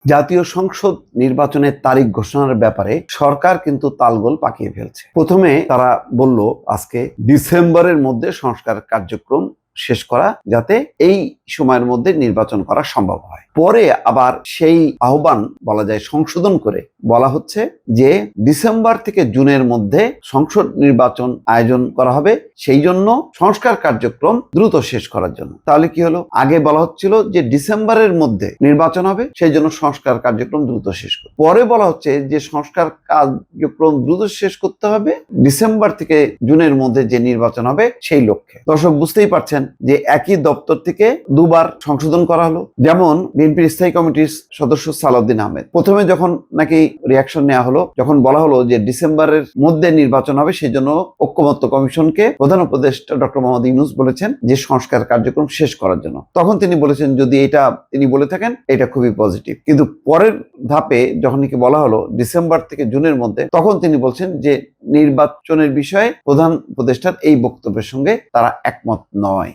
জাতীয় সংসদ নির্বাচনের তারিখ ঘোষণার ব্যাপারে সরকার কিন্তু তালগোল পাকিয়ে ফেলছে। প্রথমে তারা বলল আজকে ডিসেম্বরের মধ্যে সংস্কার কার্যক্রম শেষ করা, যাতে এই সময়ের মধ্যে নির্বাচন করা সম্ভব হয়। পরে আবার সেই আহ্বান বলা যায় সংশোধন করে বলা হচ্ছে যে ডিসেম্বর থেকে জুনের মধ্যে সংসদ নির্বাচন আয়োজন করা হবে, সেই জন্য সংস্কার কার্যক্রম দ্রুত শেষ করার জন্য। তাহলে কি হলো? আগে বলা হচ্ছিল যে ডিসেম্বরের মধ্যে নির্বাচন হবে, সেই জন্য সংস্কার কার্যক্রম দ্রুত শেষ করবে। পরে বলা হচ্ছে যে সংস্কার কার্যক্রম দ্রুত শেষ করতে হবে ডিসেম্বর থেকে জুনের মধ্যে যে নির্বাচন হবে সেই লক্ষ্যে। দর্শক বুঝতেই পারছেন যে একই দপ্তর থেকে দুবার সংশোধন করা হলো। যেমন বিএনপির স্থায়ী কমিটির সদস্য সালাউদ্দিন আহমেদ প্রথমে যখন নাকি রিয়াকশন নেওয়া হলো, যখন বলা হলো যে ডিসেম্বরের মধ্যে নির্বাচন হবে, সেই জন্য ঐক্যমত্য কমিশনকে প্রধান উপদেষ্টা ডক্টর মোহাম্মদ ইউনূস বলেছেন যে সংস্কার কার্যক্রম শেষ করার জন্য। তখন তিনি বলেছেন যদি এটা তিনি বলে থাকেন এটা খুবই পজিটিভ। কিন্তু পরের ধাপে যখন নাকি বলা হলো ডিসেম্বর থেকে জুনের মধ্যে, তখন তিনি বলছেন যে নির্বাচনের বিষয়ে প্রধান উপদেষ্টার এই বক্তব্যের সঙ্গে তারা একমত নয়।